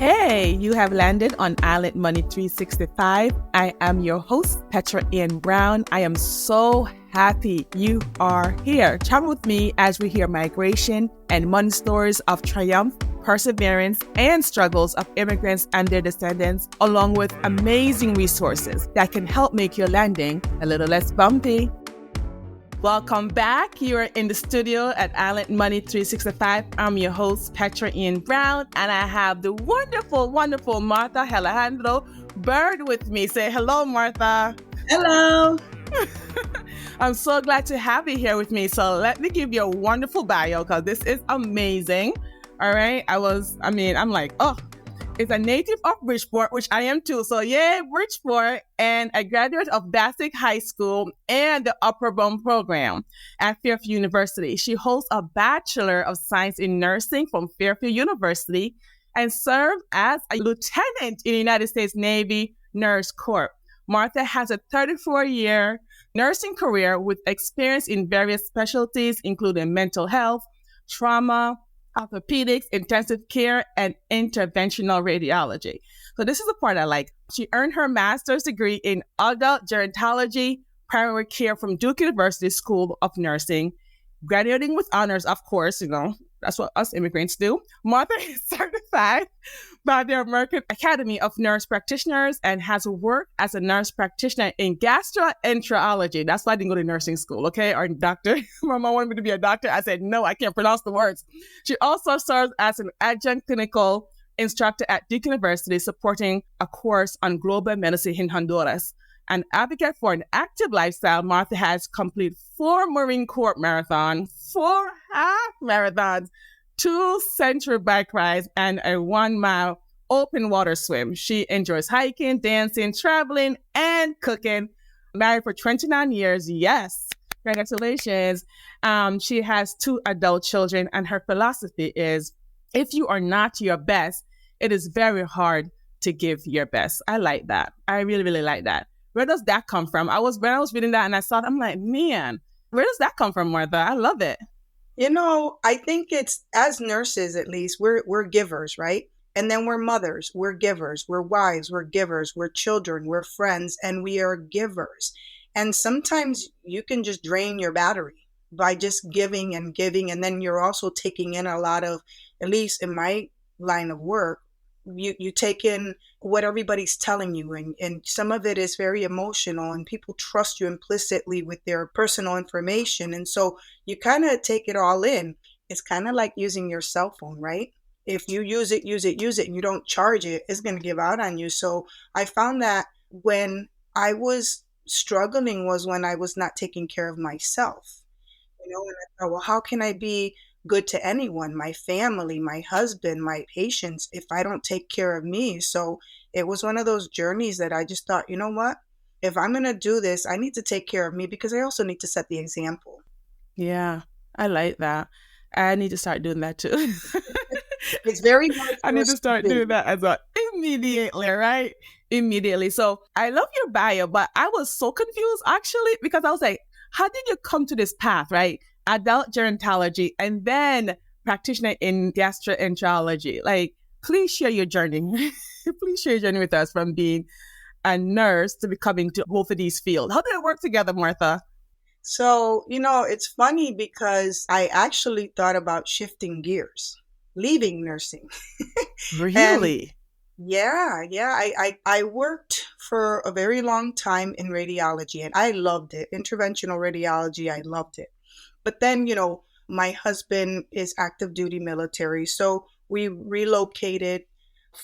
Hey, you have landed on Island Money 365. I am your host, Petra Ian Brown. I am so happy you are here. Travel with me as we hear migration and money stories of triumph, perseverance, and struggles of immigrants and their descendants, along with amazing resources that can help make your landing a little less bumpy. Welcome back. You're in the studio at Island Money 365. I'm your host, Petra Ian Brown, and I have the wonderful, wonderful Martha Alejandro-Bird with me. Say hello, Martha. Hello. I'm so glad to have you here with me. So let me give you a wonderful bio because this is amazing. All right. I'm like, it's a native of Bridgeport, which I am too. So yeah, Bridgeport, and a graduate of Basic High School and the Upper Bound program at Fairfield University. She holds a Bachelor of Science in Nursing from Fairfield University and served as a lieutenant in the United States Navy Nurse Corps. Martha has a 34-year nursing career with experience in various specialties, including mental health, trauma, orthopedics, intensive care, and interventional radiology. So this is the part I like. She earned her master's degree in adult gerontology, primary care from Duke University School of Nursing, graduating with honors, of course, that's what us immigrants do. Martha is certified by the American Academy of Nurse Practitioners and has worked as a nurse practitioner in gastroenterology. That's why I didn't go to nursing school, okay? Or doctor. My mom wanted me to be a doctor. I said, no, I can't pronounce the words. She also serves as an adjunct clinical instructor at Duke University, supporting a course on global medicine in Honduras. An advocate for an active lifestyle, Martha has completed 4 Marine Corps marathons, 4 half marathons, 2 century bike rides, and a 1-mile open water swim. She enjoys hiking, dancing, traveling, and cooking. Married for 29 years. Yes. Congratulations. She has 2 adult children, and her philosophy is, if you are not your best, it is very hard to give your best. I like that. I really, really like that. Where does that come from? When I was reading that and I saw it, I'm like, man, where does that come from, Martha? I love it. I think it's, as nurses, at least, we're givers, right? And then we're mothers, we're givers, we're wives, we're givers, we're children, we're friends, and we are givers. And sometimes you can just drain your battery by just giving. And then you're also taking in a lot of, at least in my line of work, you take in what everybody's telling you, and some of it is very emotional, and people trust you implicitly with their personal information, and so you kind of take it all in. It's kind of like using your cell phone, right? If you use it, and you don't charge it, it's going to give out on you. So I found that when I was struggling was when I was not taking care of myself, and I thought, well, how can I be good to anyone, my family, my husband, my patients, if I don't take care of me? So it was one of those journeys that I just thought, you know what? If I'm going to do this, I need to take care of me, because I also need to set the example. Yeah, I like that. I need to start doing that too. It's very hard. I need to start doing that as well. Immediately, right? Immediately. So I love your bio, but I was so confused actually, because I was like, how did you come to this path, right? Adult gerontology, and then practitioner in gastroenterology. Like, please share your journey. Please share your journey with us from being a nurse to becoming to both of these fields. How did it work together, Martha? So, it's funny because I actually thought about shifting gears, leaving nursing. Really? Yeah. I worked for a very long time in radiology, and I loved it. Interventional radiology, I loved it. But then, my husband is active duty military, so we relocated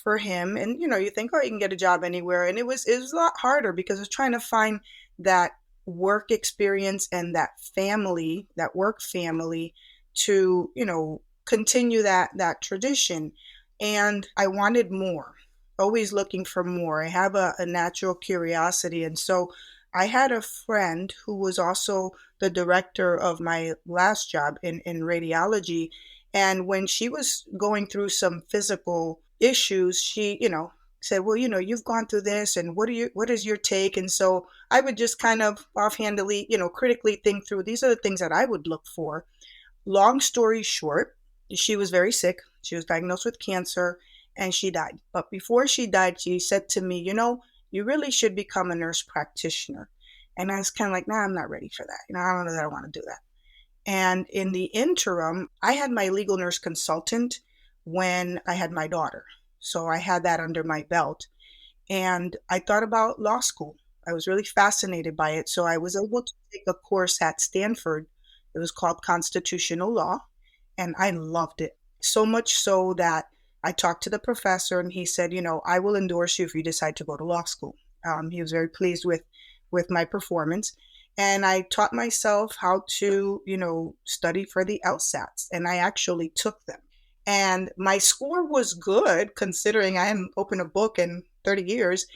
for him. And, you think, oh, you can get a job anywhere. And it was a lot harder because I was trying to find that work experience and that work family to, continue that tradition. And I wanted more, always looking for more. I have a natural curiosity. And so I had a friend who was also the director of my last job in radiology. And when she was going through some physical issues, she, said, well, you've gone through this, and what is your take? And so I would just kind of offhandedly, critically think through, these are the things that I would look for. Long story short, she was very sick. She was diagnosed with cancer. and she died. But before she died, she said to me, you really should become a nurse practitioner. And I was kind of like, nah, I'm not ready for that. I don't know that I want to do that. And in the interim, I had my legal nurse consultant when I had my daughter. So I had that under my belt. And I thought about law school. I was really fascinated by it. So I was able to take a course at Stanford. It was called Constitutional Law, and I loved it. So much so that I talked to the professor and he said, I will endorse you if you decide to go to law school. He was very pleased with my performance. And I taught myself how to, study for the LSATs, and I actually took them. And my score was good considering I hadn't opened a book in 30 years.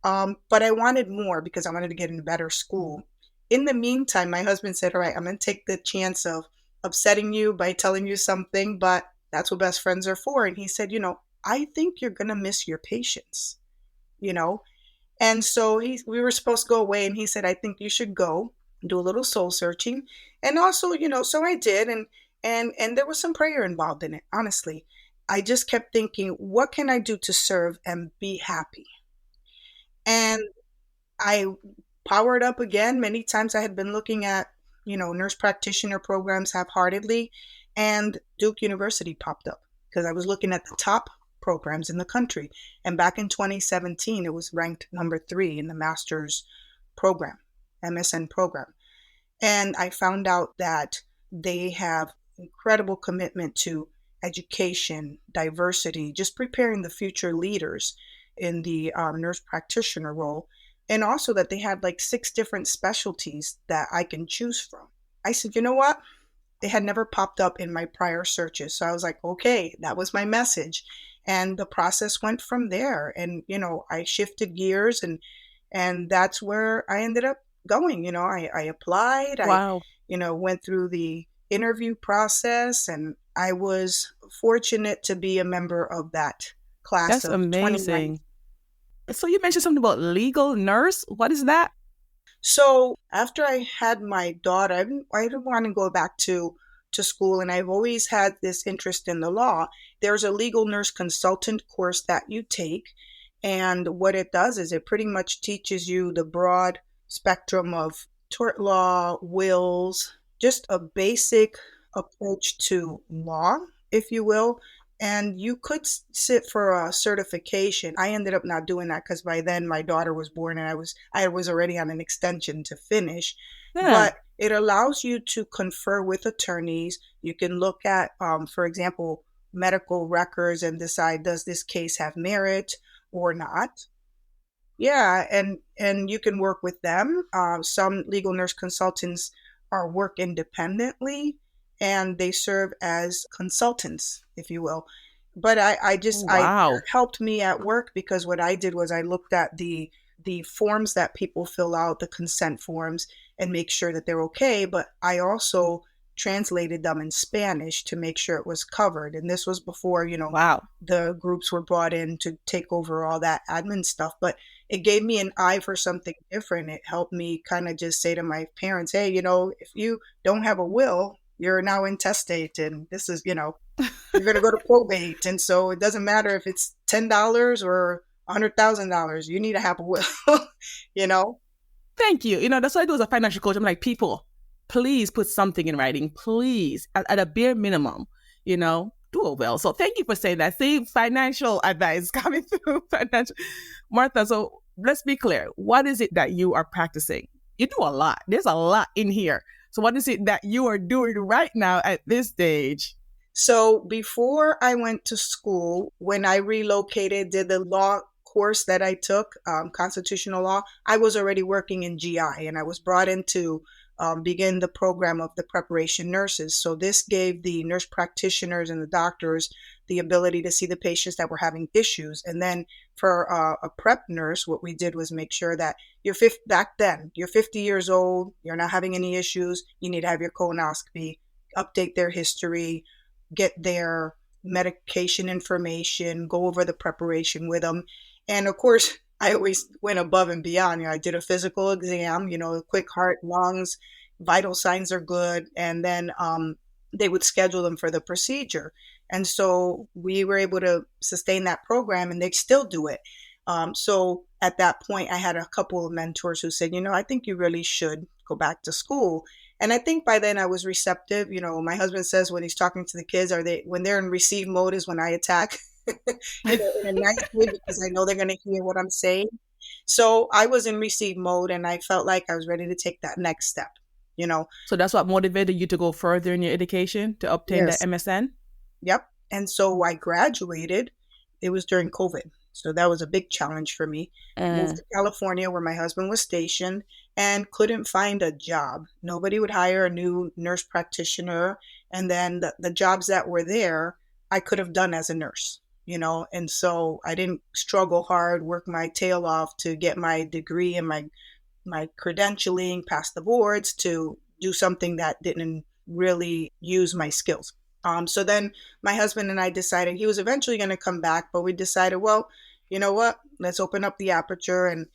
But I wanted more because I wanted to get in a better school. In the meantime, my husband said, all right, I'm going to take the chance of upsetting you by telling you something, but that's what best friends are for. And he said, I think you're going to miss your patients, you know? And so we were supposed to go away, and he said, I think you should go do a little soul searching. And also, so I did. And there was some prayer involved in it. Honestly, I just kept thinking, what can I do to serve and be happy? And I powered up again. Many times I had been looking at, nurse practitioner programs half-heartedly, and Duke University popped up because I was looking at the top programs in the country. And back in 2017, it was ranked number 3 in the master's program, MSN program. And I found out that they have incredible commitment to education, diversity, just preparing the future leaders in the nurse practitioner role. And also that they had like 6 different specialties that I can choose from. I said, you know what? They had never popped up in my prior searches. So I was like, okay, that was my message. And the process went from there. And, I shifted gears, and that's where I ended up going. I applied, Wow. went through the interview process, and I was fortunate to be a member of that class That's of 2019. amazing. So you mentioned something about legal nurse. What is that? So after I had my daughter, I didn't want to go back to school, and I've always had this interest in the law. There's a legal nurse consultant course that you take, and what it does is it pretty much teaches you the broad spectrum of tort law, wills, just a basic approach to law, if you will. And you could sit for a certification. I ended up not doing that because by then my daughter was born, and I was already on an extension to finish. Yeah. But it allows you to confer with attorneys. You can look at, for example, medical records and decide, does this case have merit or not? Yeah, and you can work with them. Some legal nurse consultants are work independently, and they serve as consultants, if you will. But Wow. it helped me at work because what I did was I looked at the forms that people fill out, the consent forms, and make sure that they're okay. But I also translated them in Spanish to make sure it was covered. And this was before, Wow. the groups were brought in to take over all that admin stuff. But it gave me an eye for something different. It helped me kind of just say to my parents, hey, if you don't have a will, you're now intestate, and this is, you're going to go to probate. And so it doesn't matter if it's $10 or $100,000, you need to have a will, you know? Thank you. That's what I do as a financial coach. I'm like, people, please put something in writing, please, at a bare minimum, do a will. So thank you for saying that. See, financial advice coming through. Financial. Martha, so let's be clear. What is it that you are practicing? You do a lot. There's a lot in here. So what is it that you are doing right now at this stage? So before I went to school, when I relocated, did the law course that I took, constitutional law, I was already working in GI, and I was brought in to begin the program of the preparation nurses. So this gave the nurse practitioners and the doctors the ability to see the patients that were having issues. And then for a prep nurse, what we did was make sure that back then, you're 50 years old, you're not having any issues, you need to have your colonoscopy, update their history, get their medication information, go over the preparation with them. And of course, I always went above and beyond. I did a physical exam, quick heart, lungs, vital signs are good. And then they would schedule them for the procedure. And so we were able to sustain that program, and they still do it. So at that point, I had a couple of mentors who said, I think you really should go back to school. And I think by then I was receptive. My husband says when he's talking to the kids, when they're in receive mode is when I attack, in a nice way, because I know they're going to hear what I'm saying. So I was in receive mode, and I felt like I was ready to take that next step, you know. So that's what motivated you to go further in your education to obtain that Yes. MSN? Yep. And so I graduated. It was during COVID. So that was a big challenge for me. Moved Mm. to California where my husband was stationed and couldn't find a job. Nobody would hire a new nurse practitioner. And then the jobs that were there, I could have done as a nurse, And so I didn't struggle hard, work my tail off to get my degree and my credentialing, pass the boards, to do something that didn't really use my skills. So then my husband and I decided he was eventually going to come back, but we decided, well, you know what? Let's open up the aperture. And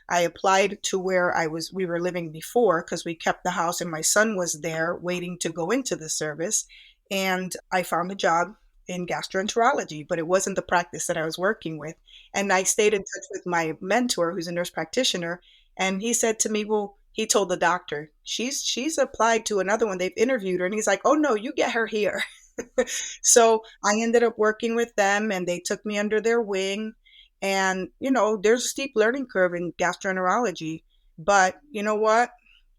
I applied to where we were living before, because we kept the house and my son was there waiting to go into the service. And I found a job in gastroenterology, but it wasn't the practice that I was working with. And I stayed in touch with my mentor, who's a nurse practitioner. And he said to me, well, he told the doctor, she's applied to another one. They've interviewed her. And he's like, oh no, you get her here. So I ended up working with them, and they took me under their wing. And, there's a steep learning curve in gastroenterology, but you know what?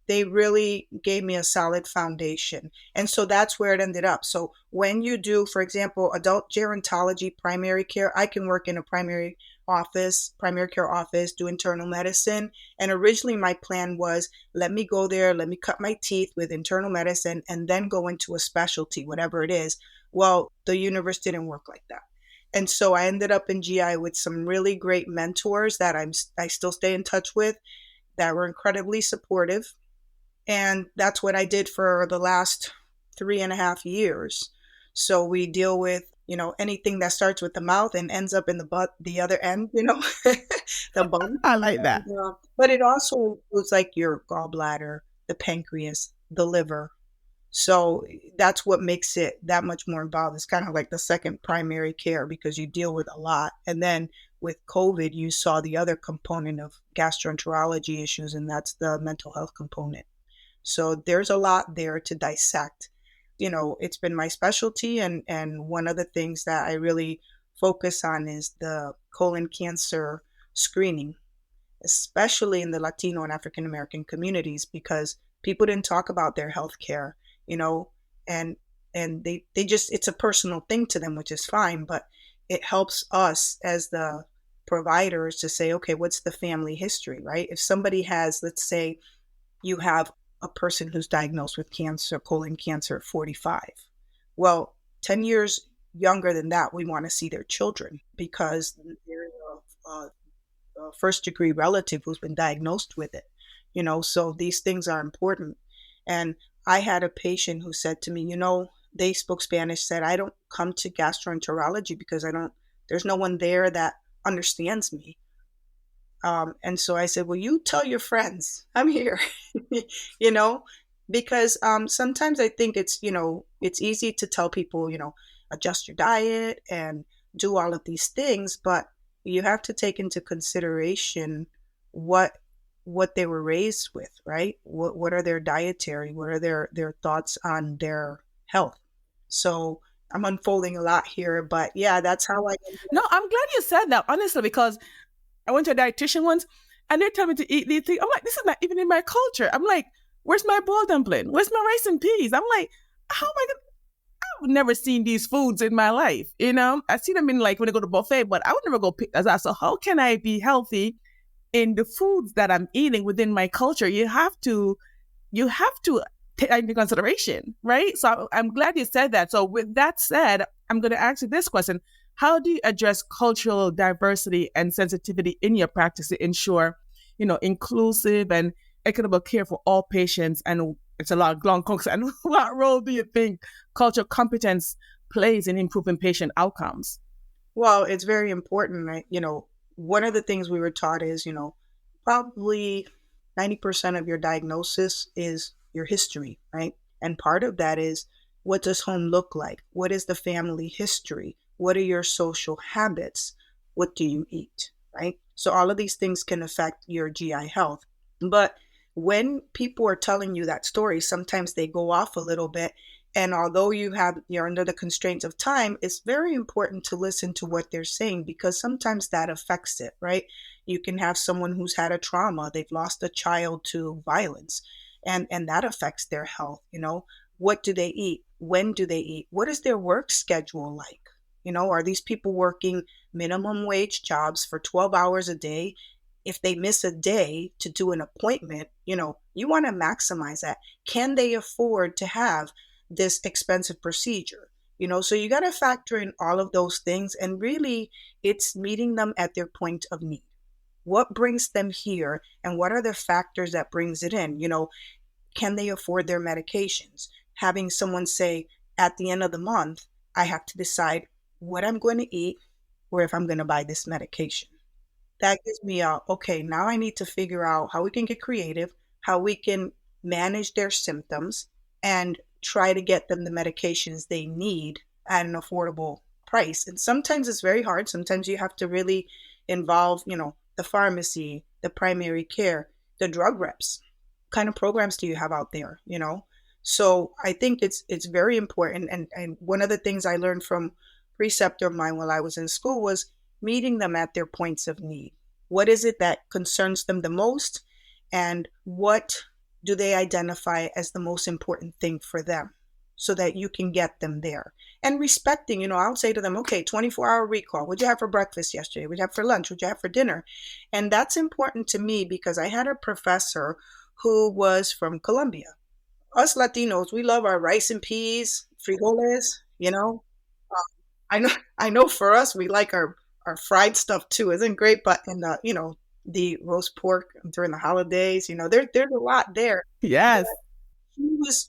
They really gave me a solid foundation. And so that's where it ended up. So when you do, for example, adult gerontology, primary care, I can work in a primary care office, do internal medicine. And originally my plan was, let me go there, let me cut my teeth with internal medicine, and then go into a specialty, whatever it is. Well, the universe didn't work like that. And so I ended up in GI with some really great mentors that I still stay in touch with, that were incredibly supportive. And that's what I did for the last 3.5 years. So we deal with, anything that starts with the mouth and ends up in the butt, the other end, the bone. I like that. But it also was like your gallbladder, the pancreas, the liver. So that's what makes it that much more involved. It's kind of like the second primary care, because you deal with a lot. And then with COVID, you saw the other component of gastroenterology issues, and that's the mental health component. So there's a lot there to dissect. It's been my specialty, and one of the things that I really focus on is the colon cancer screening, especially in the Latino and African American communities, because people didn't talk about their health care, and they just, it's a personal thing to them, which is fine, but it helps us as the providers to say, okay, what's the family history, right? If somebody has, let's say you have a person who's diagnosed with cancer, colon cancer at 45. Well, 10 years younger than that, we want to see their children, because there's a first degree relative who's been diagnosed with it, so these things are important. And I had a patient who said to me, they spoke Spanish, said, I don't come to gastroenterology because there's no one there that understands me. And so I said, well, you tell your friends I'm here, because sometimes I think it's easy to tell people, adjust your diet and do all of these things, but you have to take into consideration what they were raised with, right? What are their dietary, what are their thoughts on their health? So I'm unfolding a lot here, but yeah, that's how I. No, I'm glad you said that, honestly, because I went to a dietitian once and they tell me to eat these things. I'm like, this is not even in my culture. I'm like, where's my boiled dumpling? Where's my rice and peas? I'm like, how am I going to? I've never seen these foods in my life. I see them in, like, when I go to buffet, but I would never go pick that. So how can I be healthy in the foods that I'm eating within my culture? You have to take that into consideration, right? So I'm glad you said that. So with that said, I'm going to ask you this question. How do you address cultural diversity and sensitivity in your practice to ensure, inclusive and equitable care for all patients? And it's a lot of long conversation. And what role do you think cultural competence plays in improving patient outcomes? Well, it's very important, right? One of the things we were taught is, probably 90% of your diagnosis is your history, right? And part of that is What does home look like? What is the family history? What are your social habits? What do you eat? Right? So all of these things can affect your GI health. But when people are telling you that story, sometimes they go off a little bit. And although you're under the constraints of time, it's very important to listen to what they're saying, because sometimes that affects it, right? You can have someone who's had a trauma, they've lost a child to violence, and that affects their health. What do they eat? When do they eat? What is their work schedule like? Are these people working minimum wage jobs for 12 hours a day? If they miss a day to do an appointment, you want to maximize that. Can they afford to have this expensive procedure? So you got to factor in all of those things, and really it's meeting them at their point of need. What brings them here, and what are the factors that brings it in? Can they afford their medications? Having someone say, at the end of the month, I have to decide what I'm going to eat or if I'm going to buy this medication. That gives me okay, now I need to figure out how we can get creative, how we can manage their symptoms and try to get them the medications they need at an affordable price. And sometimes it's very hard. Sometimes you have to really involve, the pharmacy, the primary care, the drug reps. What kind of programs do you have out there? So I think it's very important. And one of the things I learned from preceptor of mine while I was in school was meeting them at their points of need. What is it that concerns them the most, and what do they identify as the most important thing for them, so that you can get them there? And respecting, I'll say to them, okay, 24-hour recall. What'd you have for breakfast yesterday? What'd you have for lunch? What'd you have for dinner? And that's important to me because I had a professor who was from Colombia. Us Latinos, we love our rice and peas, frijoles. I know for us, we like our fried stuff too. Isn't great, but in the roast pork during the holidays, there's a lot there. But Yes.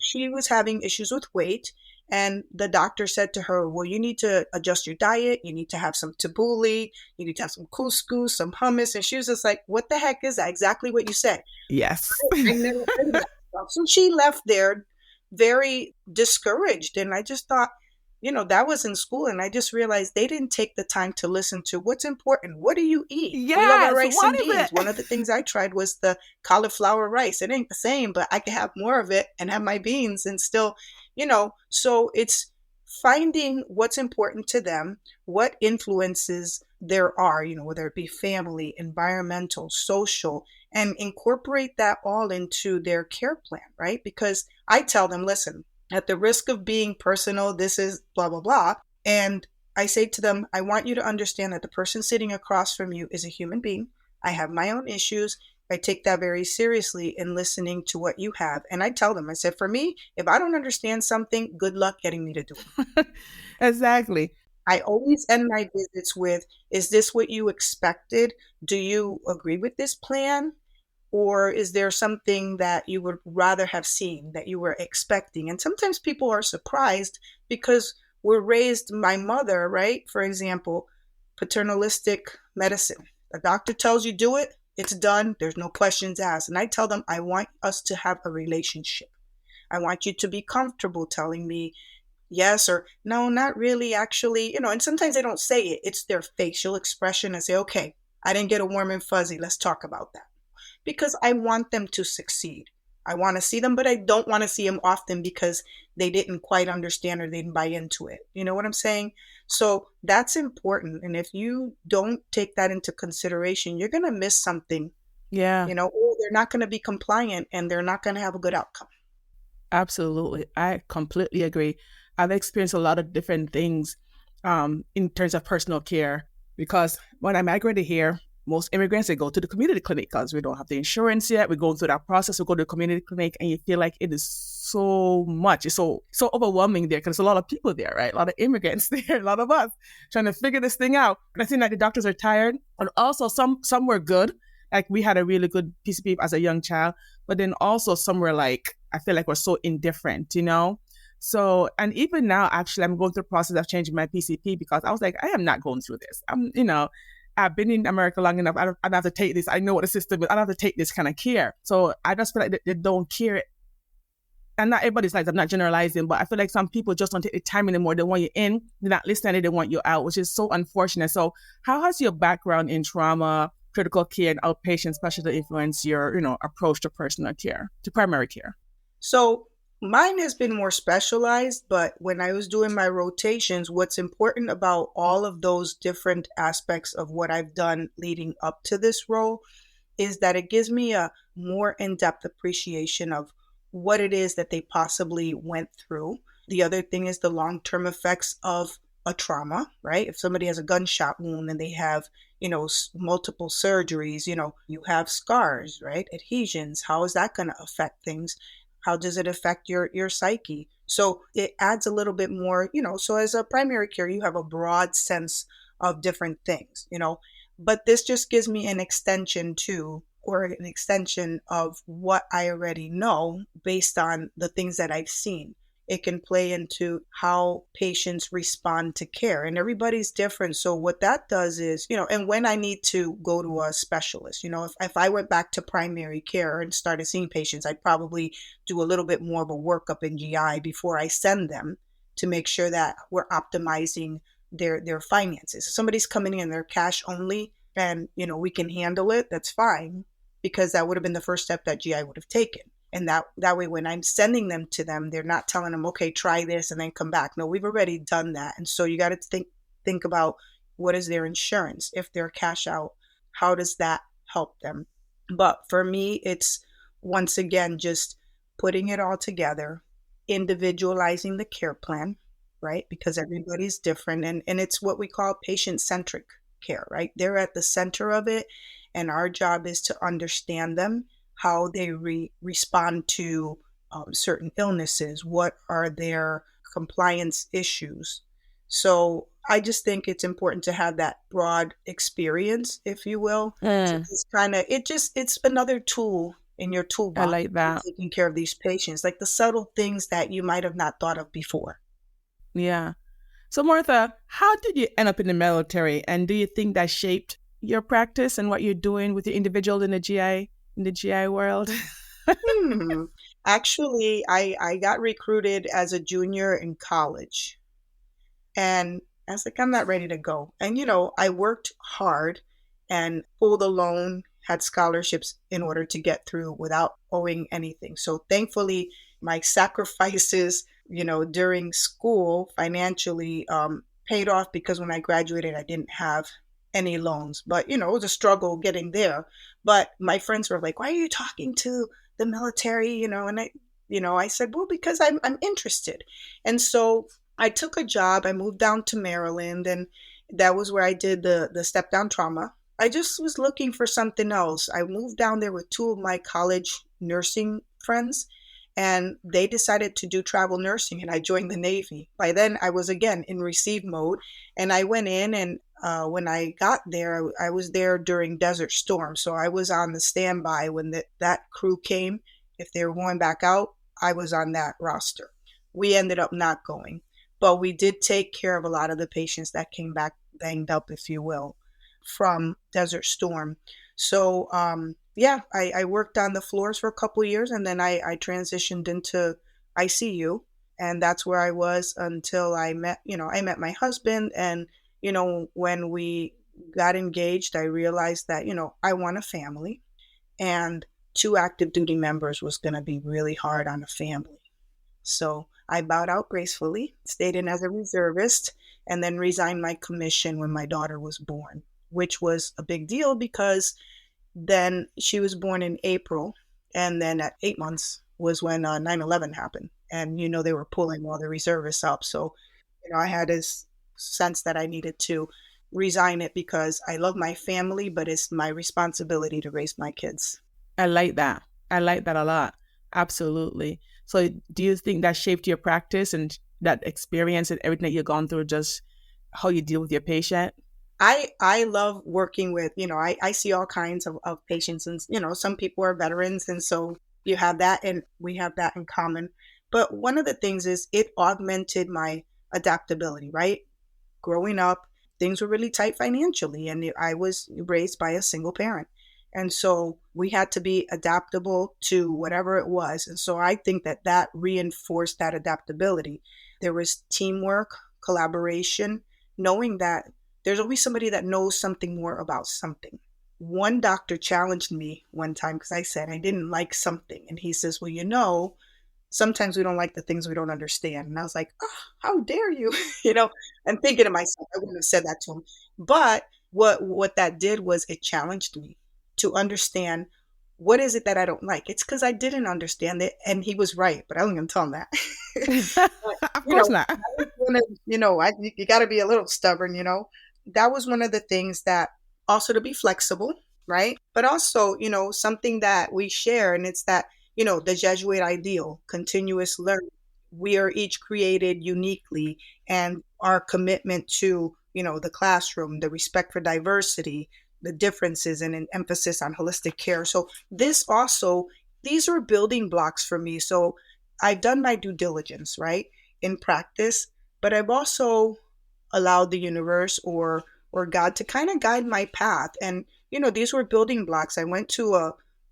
she was having issues with weight, and the doctor said to her, well, you need to adjust your diet. You need to have some tabbouleh. You need to have some couscous, some hummus. And she was just like, what the heck is that? Exactly what you said. Yes. I never heard of that stuff. So she left there very discouraged. And I just thought, that was in school. And I just realized they didn't take the time to listen to what's important. What do you eat? We love our Yes. rice and What is beans. it? One of the things I tried was the cauliflower rice. It ain't the same, but I can have more of it and have my beans and still, so it's finding what's important to them, what influences there are, whether it be family, environmental, social, and incorporate that all into their care plan, right? Because I tell them, listen, at the risk of being personal, this is blah, blah, blah. And I say to them, I want you to understand that the person sitting across from you is a human being. I have my own issues. I take that very seriously in listening to what you have. And I tell them, I said, for me, if I don't understand something, good luck getting me to do it. Exactly. I always end my visits with, is this what you expected? Do you agree with this plan? Or is there something that you would rather have seen, that you were expecting? And sometimes people are surprised because we're raised, my mother, right? For example, paternalistic medicine. The doctor tells you do it, it's done, there's no questions asked. And I tell them, I want us to have a relationship. I want you to be comfortable telling me yes or no, not really, actually, and sometimes they don't say it, it's their facial expression. I say, okay, I didn't get a warm and fuzzy, let's talk about that, because I want them to succeed. I want to see them, but I don't want to see them often because they didn't quite understand or they didn't buy into it. You know what I'm saying? So that's important. And if you don't take that into consideration, you're going to miss something, Yeah. or they're not going to be compliant and they're not going to have a good outcome. Absolutely. I completely agree. I've experienced a lot of different things in terms of personal care because when I migrated here, most immigrants, they go to the community clinic because we don't have the insurance yet. We go through that process. We go to the community clinic and you feel like it is so much. It's so overwhelming there because there's a lot of people there, right? A lot of immigrants there, a lot of us trying to figure this thing out. And I think that the doctors are tired. And also some were good. Like we had a really good PCP as a young child, but then also some were like, I feel like we're so indifferent. So, and even now, actually, I'm going through the process of changing my PCP because I was like, I am not going through this. I've been in America long enough. I don't have to take this. I know what the system is. I don't have to take this kind of care. So I just feel like they don't care and not everybody's like, I'm not generalizing, but I feel like some people just don't take the time anymore. They want you in, they're not listening, they want you out, which is so unfortunate. So how has your background in trauma, critical care, and outpatient specialty influenced your, approach to personal care, to primary care? So mine has been more specialized, but when I was doing my rotations, what's important about all of those different aspects of what I've done leading up to this role is that it gives me a more in-depth appreciation of what it is that they possibly went through. The other thing is the long-term effects of a trauma, right? If somebody has a gunshot wound and they have, multiple surgeries, you have scars, right? Adhesions. How is that going to affect things? How does it affect your psyche? So it adds a little bit more, so as a primary care, you have a broad sense of different things, but this just gives me an extension to, or an extension of what I already know based on the things that I've seen. It can play into how patients respond to care, and everybody's different. So what that does is, and when I need to go to a specialist, if I went back to primary care and started seeing patients, I'd probably do a little bit more of a workup in GI before I send them to make sure that we're optimizing their finances. If somebody's coming in, they're cash only, and we can handle it, that's fine, because that would have been the first step that GI would have taken. And that way, when I'm sending them to them, they're not telling them, okay, try this and then come back. No, we've already done that. And so you got to think about, what is their insurance? If they're cash out, how does that help them? But for me, it's once again just putting it all together, individualizing the care plan, right? Because everybody's different. And it's what we call patient-centric care, right? They're at the center of it. And our job is to understand them, how they respond to certain illnesses, what are their compliance issues. So I just think it's important to have that broad experience, if you will. To just it's another tool in your I toolbox like for that. taking care of these patients, like the subtle things that you might have not thought of before. Yeah. So, Martha, how did you end up in the military? And do you think that shaped your practice and what you're doing with your individual in the GI world? Hmm. Actually, I got recruited as a junior in college. And I was like, I'm not ready to go. And, I worked hard and pulled a loan, had scholarships in order to get through without owing anything. So thankfully, my sacrifices, during school financially paid off, because when I graduated, I didn't have any loans. But, it was a struggle getting there. But my friends were like, why are you talking to the military? And I said, well, because I'm interested. And so I took a job. I moved down to Maryland, and that was where I did the step down trauma. I just was looking for something else. I moved down there with two of my college nursing friends, and they decided to do travel nursing, and I joined the Navy. By then, I was again in receive mode, and I went in, and when I got there, I was there during Desert Storm, so I was on the standby when that crew came. If they were going back out, I was on that roster. We ended up not going, but we did take care of a lot of the patients that came back banged up, if you will, from Desert Storm. So, yeah, I worked on the floors for a couple of years, and then I transitioned into ICU, and that's where I was until I met my husband. And, when we got engaged, I realized that, I want a family, and two active duty members was going to be really hard on a family. So I bowed out gracefully, stayed in as a reservist, and then resigned my commission when my daughter was born, which was a big deal because then she was born in April. And then at 8 months was when 9/11 happened. And, they were pulling all the reservists up. So, I had this sense that I needed to resign it because I love my family, but it's my responsibility to raise my kids. I like that. I like that a lot. Absolutely. So do you think that shaped your practice and that experience and everything that you've gone through, just how you deal with your patient? I love working with, I see all kinds of patients, and, some people are veterans. And so you have that, and we have that in common. But one of the things is it augmented my adaptability, right? Growing up, things were really tight financially, and I was raised by a single parent. And so we had to be adaptable to whatever it was. And so I think that that reinforced that adaptability. There was teamwork, collaboration, knowing that there's always somebody that knows something more about something. One doctor challenged me one time because I said I didn't like something. And he says, well, sometimes we don't like the things we don't understand. And I was like, oh, how dare you? And thinking to myself, I wouldn't have said that to him. But what that did was it challenged me to understand what is it that I don't like. It's because I didn't understand it, and he was right, but I wasn't going to tell him that. But, Of course not. you got to be a little stubborn. That was one of the things that also to be flexible, right? But also, something that we share, and it's that the Jesuit ideal, continuous learning. We are each created uniquely, and our commitment to, the classroom, the respect for diversity, the differences, and an emphasis on holistic care. So these are building blocks for me. So I've done my due diligence, right, in practice, but I've also allowed the universe or God to kind of guide my path. And these were building blocks. I went to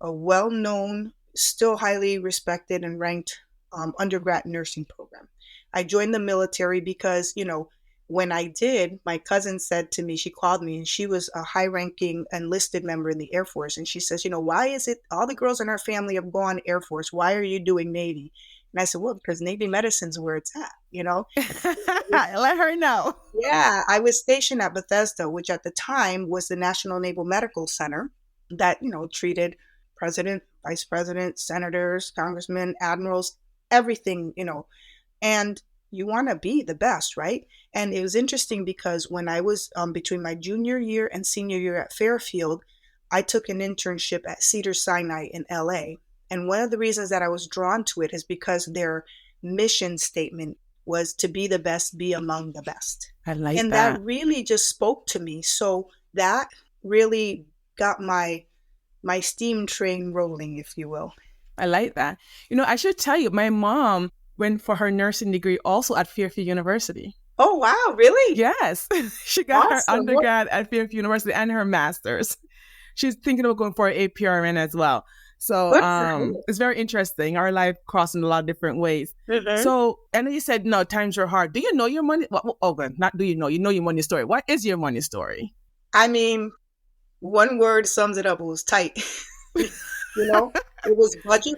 a well-known, still highly respected and ranked undergrad nursing program. I joined the military because, when I did, my cousin said to me, she called me, and she was a high-ranking enlisted member in the Air Force. And she says, why is it all the girls in our family have gone Air Force? Why are you doing Navy? And I said, well, because Navy medicine's where it's at. Let her know. Yeah, I was stationed at Bethesda, which at the time was the National Naval Medical Center that, treated president, vice president, senators, congressmen, admirals, everything, and you want to be the best, right? And it was interesting because when I was between my junior year and senior year at Fairfield, I took an internship at Cedars-Sinai in LA. And one of the reasons that I was drawn to it is because their mission statement was to be the best, be among the best. I like and that really just spoke to me. So that really got my steam train rolling, if you will. I like that. I should tell you, my mom went for her nursing degree also at Fairfield University. Oh, wow. Really? Yes. She got her Awesome. undergrad at Fairfield University and her master's. She's thinking of going for an APRN as well. So it's very interesting. Our life crossing a lot of different ways. Mhm. So, I know you said, no, times are hard. Do you know your money? Good. Not do you know your money story. What is your money story? I mean, one word sums it up. It was tight. It was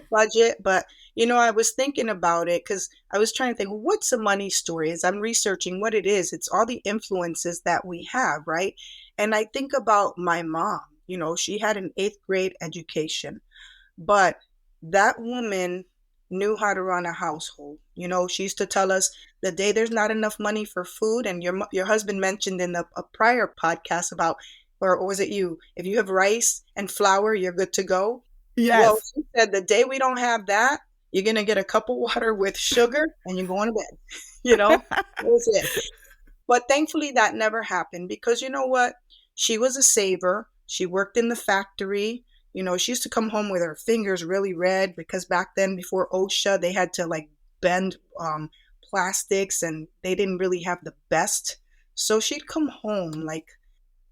budget. But, I was thinking about it because I was trying to think, what's a money story? As I'm researching what it is, it's all the influences that we have, right? And I think about my mom. She had an 8th grade education, but that woman knew how to run a household. She used to tell us the day there's not enough money for food, and your husband mentioned in a prior podcast about, or was it you? If you have rice and flour, you're good to go. Yes. Well, she said the day we don't have that, you're going to get a cup of water with sugar and you're going to bed. That was it. But thankfully that never happened because you know what? She was a saver. She worked in the factory. She used to come home with her fingers really red because back then before OSHA, they had to bend plastics and they didn't really have the best. So she'd come home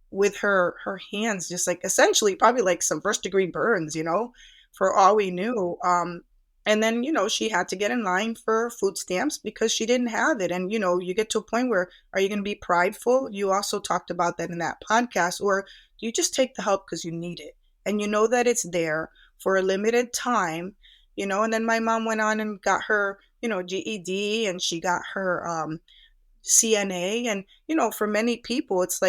with her hands just essentially probably some first degree burns, for all we knew. And then, she had to get in line for food stamps because she didn't have it. And, you get to a point where, are you going to be prideful? You also talked about that in that podcast. Or do you just take the help because you need it? And you know that it's there for a limited time, and then my mom went on and got her, GED, and she got her CNA. And, for many people, it's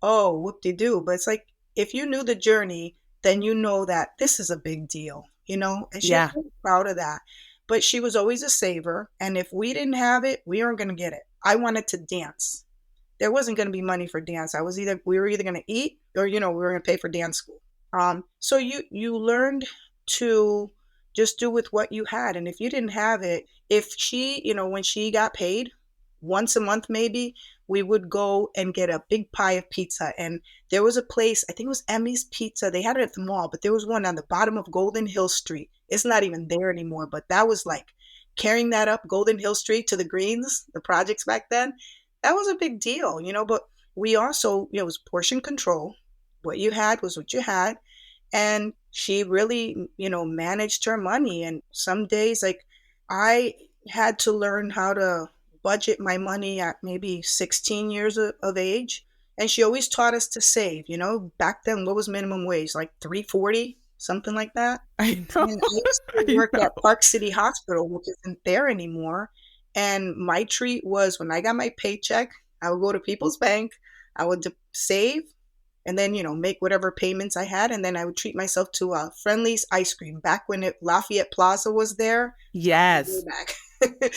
oh, whoop-de-doo. But it's if you knew the journey, then you know that this is a big deal, and she was really proud of that. But she was always a saver. And if we didn't have it, we weren't going to get it. I wanted to dance. There wasn't going to be money for dance. We were either going to eat or, we were going to pay for dance school. So you learned to just do with what you had. And if you didn't have it, if she, when she got paid once a month, maybe we would go and get a big pie of pizza. And there was a place, I think it was Emmy's Pizza. They had it at the mall, but there was one on the bottom of Golden Hill Street. It's not even there anymore, but that was carrying that up Golden Hill Street to the Greens, the projects back then. That was a big deal, but we also, it was portion control. What you had was what you had. And she really, managed her money. And some days, like, I had to learn how to budget my money at maybe 16 years of age. And she always taught us to save. Back then, what was minimum wage? Like 340, something like that. I know. And I used to I work know. at Park City Hospital, which isn't there anymore. And my treat was when I got my paycheck, I would go to People's Bank, I would save, and then, make whatever payments I had. And then I would treat myself to Friendly's ice cream back when Lafayette Plaza was there. Way Yes. back.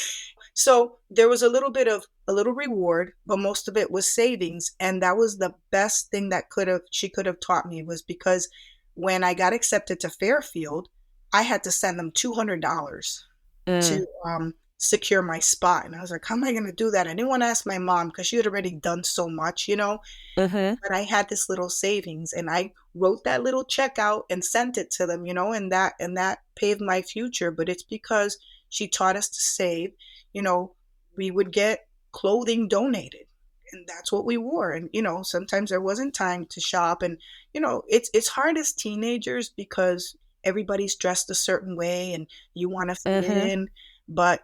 So there was a little reward, but most of it was savings. And that was the best thing that she could have taught me, was because when I got accepted to Fairfield, I had to send them $200 Mm. to secure my spot. And I was like, how am I going to do that? I didn't want to ask my mom because she had already done so much. Mm-hmm. But I had this little savings, and I wrote that little check out and sent it to them, and that paved my future. But it's because she taught us to save. You know, we would get clothing donated, and that's what we wore. And sometimes there wasn't time to shop, and it's hard as teenagers because everybody's dressed a certain way and you want to fit Mm-hmm. in. But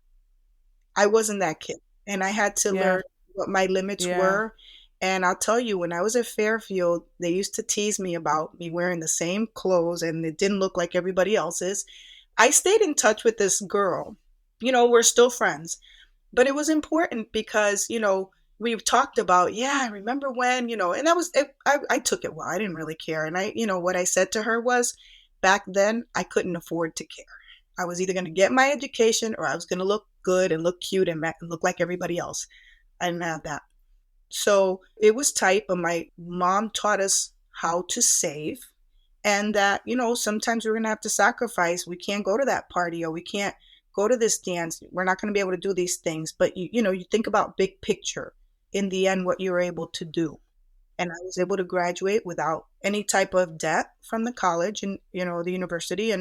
I wasn't that kid, and I had to Yeah. learn what my limits Yeah. were. And I'll tell you, when I was at Fairfield, they used to tease me about me wearing the same clothes and it didn't look like everybody else's. I stayed in touch with this girl. We're still friends, but it was important because, we've talked about, yeah, I remember when, and that was, I took it well. I didn't really care. And what I said to her was, back then, I couldn't afford to care. I was either going to get my education or I was going to look good and look cute and look like everybody else. I didn't have that. So it was tight, but my mom taught us how to save, and that, sometimes we're going to have to sacrifice. We can't go to that party, or we can't go to this dance. We're not going to be able to do these things. But, you think about big picture, in the end, what you're able to do. And I was able to graduate without any type of debt from the college and, the university,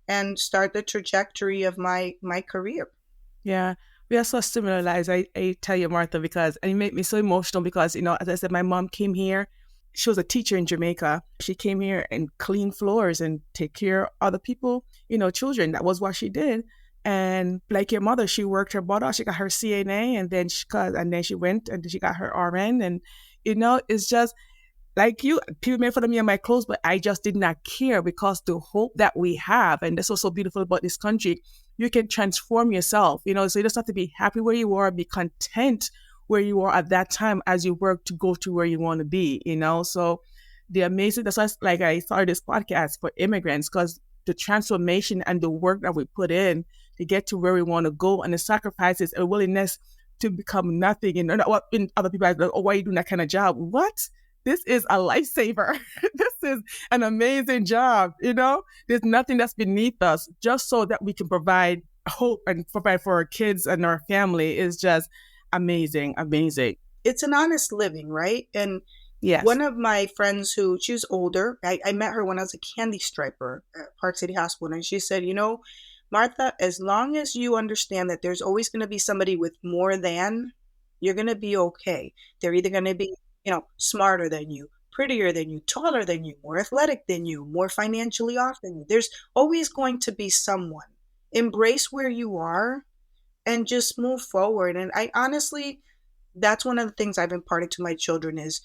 and start the trajectory of my career. Yeah, we are so similar lives. I tell you, Martha, because and it made me so emotional because, as I said, my mom came here. She was a teacher in Jamaica. She came here and clean floors and take care of other people, children. That was what she did. And like your mother, she worked her butt off. She got her CNA, and then she went and she got her RN. And it's just like you, people made fun of me and my clothes, but I just did not care because the hope that we have, and that's what's so beautiful about this country, you can transform yourself, so you just have to be happy where you are, be content where you are at that time as you work to go to where you want to be. So the amazing, that's why like I started this podcast for immigrants, because the transformation and the work that we put in to get to where we want to go, and the sacrifices and willingness to become nothing. And what in other people are like, oh, why are you doing that kind of job? What? This is a lifesaver. This is an amazing job. There's nothing that's beneath us, just so that we can provide hope and provide for our kids and our family is just amazing, amazing. It's an honest living, right? And Yes. one of my friends, she's older, I met her when I was a candy striper at Park City Hospital. And she said, Martha, as long as you understand that there's always going to be somebody with more than, you're going to be okay. They're either going to be, smarter than you, prettier than you, taller than you, more athletic than you, more financially off than you. There's always going to be someone. Embrace where you are and just move forward. And I honestly, that's one of the things I've imparted to my children is,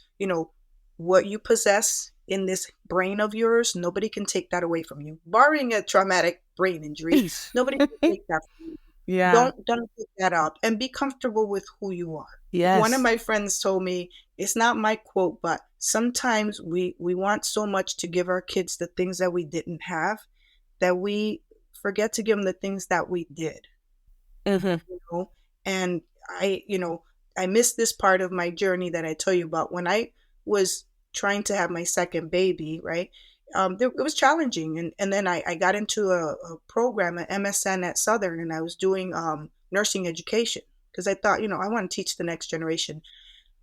what you possess in this brain of yours, nobody can take that away from you. Barring a traumatic brain injury, nobody can take that from you. Yeah. Don't pick that up, and be comfortable with who you are. One of Yes. my friends told me, it's not my quote, but sometimes we want so much to give our kids the things that we didn't have, that we forget to give them the things that we did. Mm-hmm. And I missed this part of my journey that I tell you about when I was trying to have my second baby, right? It was challenging. And then I got into a program, at MSN at Southern, and I was doing nursing education because I thought, I want to teach the next generation.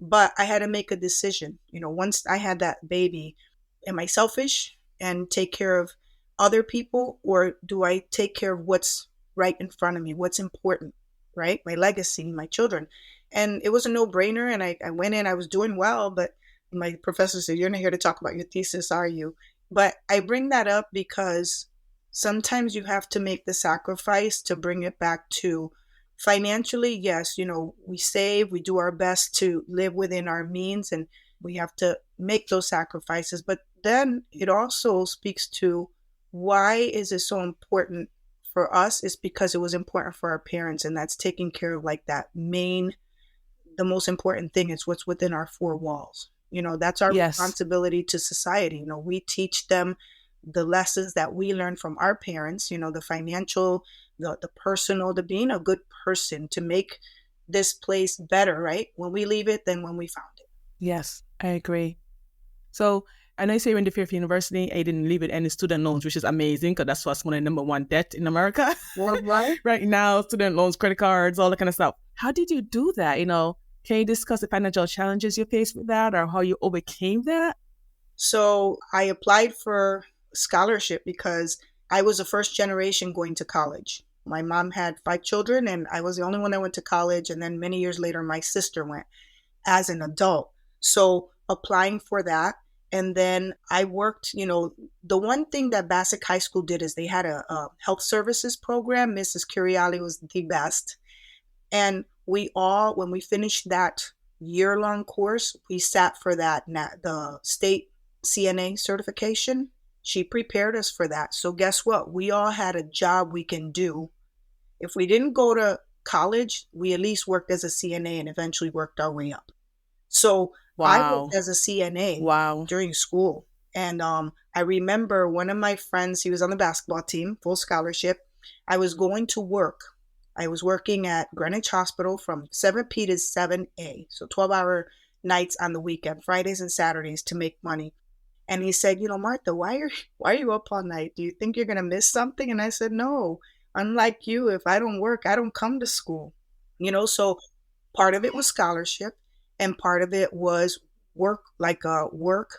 But I had to make a decision. Once I had that baby, am I selfish and take care of other people, or do I take care of what's right in front of me, what's important, right? My legacy, my children. And it was a no brainer. And I went in, I was doing well, but my professor said, you're not here to talk about your thesis, are you? But I bring that up because sometimes you have to make the sacrifice to bring it back to financially. Yes, we save, we do our best to live within our means, and we have to make those sacrifices. But then it also speaks to why is it so important for us? It's because it was important for our parents, and that's taking care of like that main, the most important thing is what's within our four walls. That's our Yes. responsibility to society. We teach them the lessons that we learned from our parents, the financial, the personal, the being a good person to make this place better, right? When we leave it than when we found it. Yes, I agree. So I know you say you're in the Fairfield University and you didn't leave with any student loans, which is amazing because that's what's one of the number one debt in America Worldwide. right now. Student loans, credit cards, all that kind of stuff. How did you do that? Can you discuss the financial challenges you faced with that or how you overcame that? So I applied for scholarship because I was the first generation going to college. My mom had five children, and I was the only one that went to college. And then many years later, my sister went as an adult. So applying for that. And then I worked, the one thing that Bassick High School did is they had a health services program. Mrs. Curiali was the best. And we all, when we finished that year-long course, we sat for the state CNA certification. She prepared us for that. So guess what? We all had a job we can do. If we didn't go to college, we at least worked as a CNA and eventually worked our way up. So I worked Wow. as a CNA Wow. during school. And I remember one of my friends, he was on the basketball team, full scholarship. I was going to work. I was working at Greenwich Hospital from 7P to 7A, so 12-hour nights on the weekend, Fridays and Saturdays to make money. And he said, Martha, why are you up all night? Do you think you're gonna miss something? And I said, no. Unlike you, if I don't work, I don't come to school. So part of it was scholarship, and part of it was work, like work.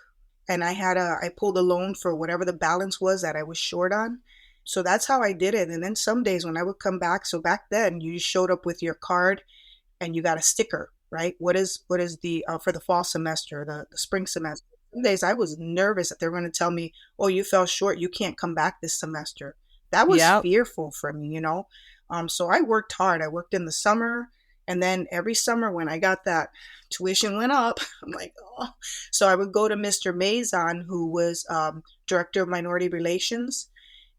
And I pulled a loan for whatever the balance was that I was short on. So that's how I did it. And then some days when I would come back, so back then you showed up with your card and you got a sticker, right? What is the for the fall semester, the spring semester. Some days I was nervous that they were going to tell me, "Oh, you fell short. You can't come back this semester." That was Yep. fearful for me. So I worked hard. I worked in the summer, and then every summer when I got that tuition went up, I'm like, oh. So I would go to Mr. Mazon, who was director of minority relations,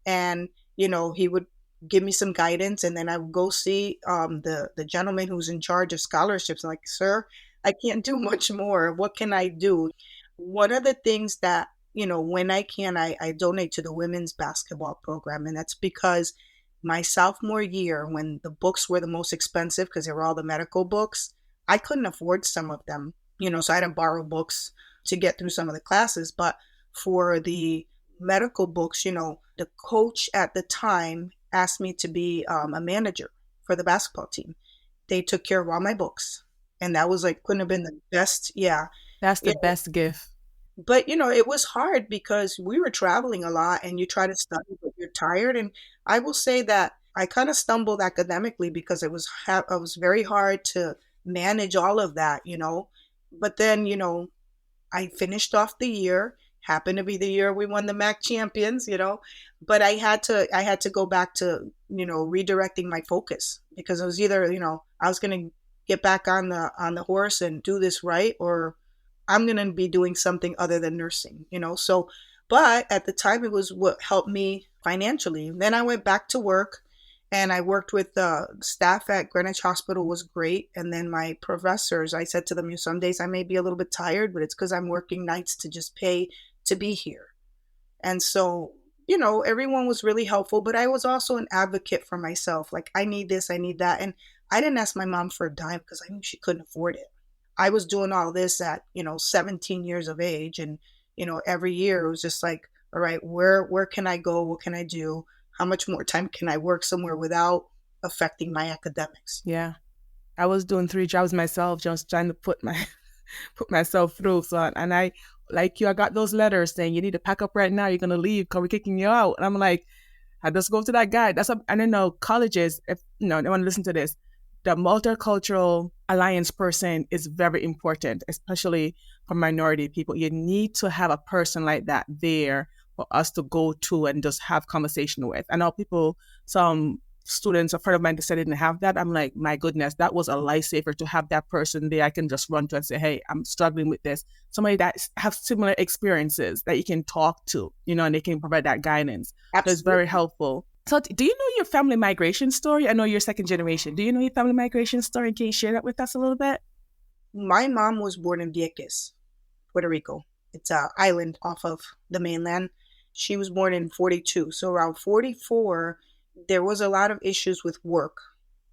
and he would give me some guidance, and then I would go see the gentleman who's in charge of scholarships. I'm like, sir, I can't do much more. What can I do? One of the things that when I can, I donate to the women's basketball program, and that's because my sophomore year, when the books were the most expensive because they were all the medical books, I couldn't afford some of them. So I had to borrow books to get through some of the classes. But for the medical books, the coach at the time asked me to be a manager for the basketball team. They took care of all my books. And that was like, couldn't have been the best. Yeah. That's Yeah. the best gift. But, it was hard because we were traveling a lot and you try to study, but you're tired. And I will say that I kind of stumbled academically because it was very hard to manage all of that. But then, I finished off the year. Happened to be the year we won the MAC champions. But I had to go back to, redirecting my focus because it was either, I was gonna get back on the horse and do this right, or I'm gonna be doing something other than nursing. So but at the time it was what helped me financially. Then I went back to work and I worked with the staff at Greenwich Hospital was great. And then my professors, I said to them, some days I may be a little bit tired, but it's because I'm working nights to just pay to be here. And so, everyone was really helpful, but I was also an advocate for myself. Like, I need this, I need that. And I didn't ask my mom for a dime because I knew she couldn't afford it. I was doing all this at, 17 years of age. And, every year it was just like, all right, where can I go? What can I do? How much more time can I work somewhere without affecting my academics? Yeah. I was doing 3 jobs myself, just trying to put myself through. So, and I, like you, I got those letters saying you need to pack up right now. You're gonna leave because we're kicking you out. And I'm like, I just go to that guy. And I know colleges. If they want to listen to this, the multicultural alliance person is very important, especially for minority people. You need to have a person like that there for us to go to and just have conversation with. I know people, some students, a friend of mine, said they didn't have that. I'm like, my goodness, that was a lifesaver to have that person there I can just run to and say, hey, I'm struggling with this. Somebody that have similar experiences that you can talk to, and they can provide that guidance. Absolutely. So it's very helpful. So do you know your family migration story? I know you're second generation. Do you know your family migration story? Can you share that with us a little bit? My mom was born in Vieques, Puerto Rico. It's an island off of the mainland. She was born in 42. So around 44, there was a lot of issues with work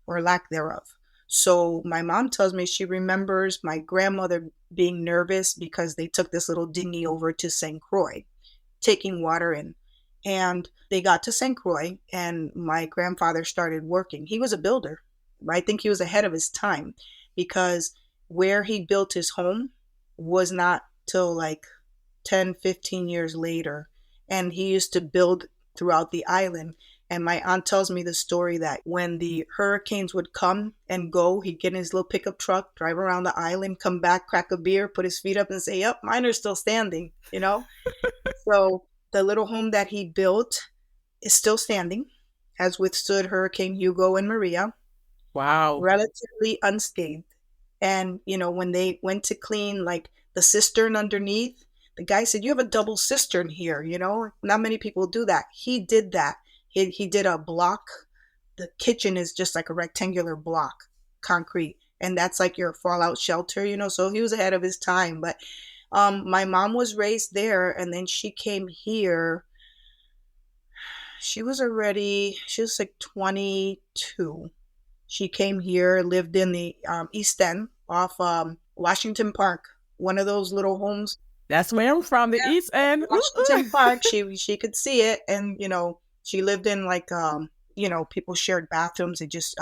or lack thereof. So my mom tells me she remembers my grandmother being nervous because they took this little dinghy over to St. Croix, taking water in. And they got to St. Croix, and my grandfather started working. He was a builder. I think he was ahead of his time, because where he built his home was not till like 10, 15 years later. And he used to build throughout the island. And my aunt tells me the story that when the hurricanes would come and go, he'd get in his little pickup truck, drive around the island, come back, crack a beer, put his feet up and say, yep, mine are still standing. So the little home that he built is still standing, has withstood Hurricane Hugo and Maria. Wow. Relatively unscathed. And, when they went to clean like the cistern underneath, the guy said, you have a double cistern here, Not many people do that. He did that. He did a block. The kitchen is just like a rectangular block, concrete. And that's like your fallout shelter, So he was ahead of his time. But my mom was raised there, and then she came here. She was like 22. She came here, lived in the East End off Washington Park, one of those little homes. That's where I'm from, the East End. Washington Park. She could see it, and she lived in like people shared bathrooms. They just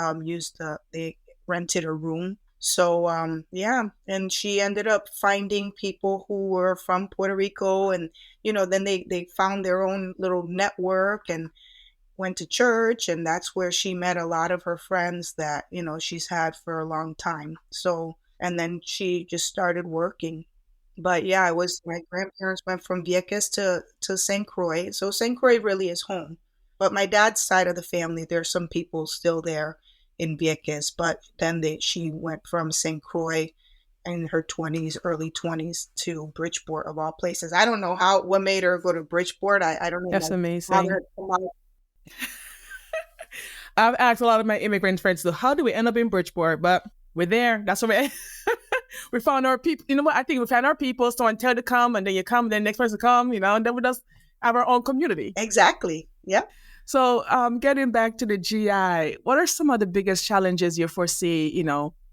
they rented a room. So and she ended up finding people who were from Puerto Rico, and then they found their own little network and went to church, and that's where she met a lot of her friends that she's had for a long time. So, and then she just started working. But yeah, it was my grandparents went from Vieques to St. Croix. So St. Croix really is home. But my dad's side of the family, there's some people still there in Vieques, but then she went from St. Croix in her 20s, early 20s to Bridgeport, of all places. I don't know what made her go to Bridgeport. I don't know. That's amazing. I've asked a lot of my immigrant friends, so how do we end up in Bridgeport? But we're there. That's what we found our people. You know what? I think we found our people. Someone tell you to come, and then you come, then next person come, and then we just have our own community. Exactly. Yeah. So getting back to the GI, what are some of the biggest challenges you foresee,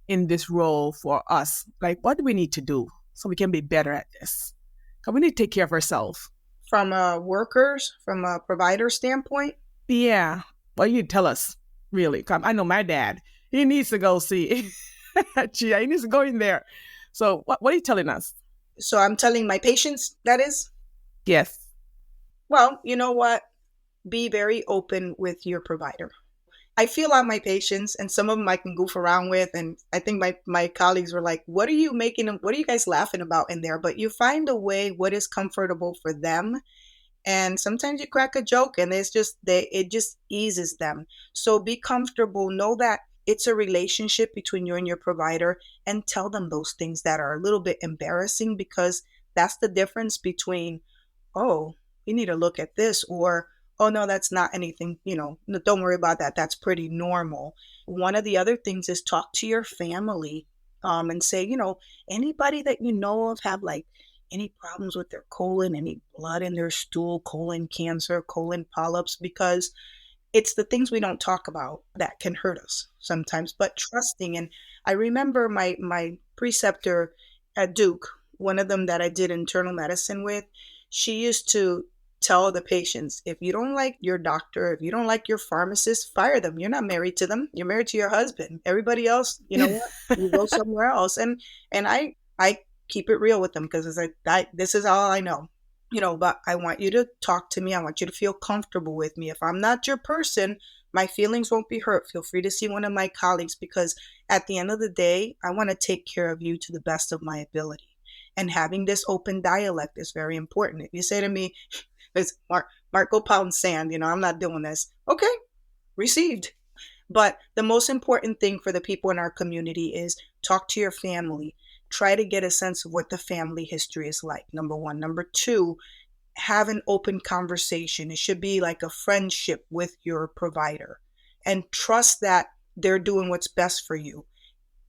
in this role for us? Like, what do we need to do so we can be better at this? Because we need to take care of ourselves. From workers, from a provider standpoint? Yeah. Well, you tell us, really. I know my dad, he needs to go see GI. He needs to go in there. So what are you telling us? So I'm telling my patients, that is? Yes. Well, you know what? Be very open with your provider. I feel out my patients, and some of them I can goof around with. And I think my colleagues were like, what are you guys laughing about in there? But you find a way what is comfortable for them. And sometimes you crack a joke, and it just eases them. So be comfortable. Know that it's a relationship between you and your provider, and tell them those things that are a little bit embarrassing, because that's the difference between, oh, you need to look at this, or, oh, no, that's not anything, don't worry about that. That's pretty normal. One of the other things is talk to your family and say, anybody that you know of have like any problems with their colon, any blood in their stool, colon cancer, colon polyps, because it's the things we don't talk about that can hurt us sometimes. But trusting, and I remember my preceptor at Duke, one of them that I did internal medicine with, she used to tell the patients, if you don't like your doctor, if you don't like your pharmacist, fire them. You're not married to them. You're married to your husband. Everybody else, you know what? You go somewhere else. And I keep it real with them, because it's like, this is all I know. But I want you to talk to me. I want you to feel comfortable with me. If I'm not your person, my feelings won't be hurt. Feel free to see one of my colleagues, because at the end of the day, I want to take care of you to the best of my ability. And having this open dialect is very important. If you say to me, It's Mark, go pound sand. I'm not doing this. Okay, received. But the most important thing for the people in our community is talk to your family. Try to get a sense of what the family history is like, number one. Number two, have an open conversation. It should be like a friendship with your provider and trust that they're doing what's best for you.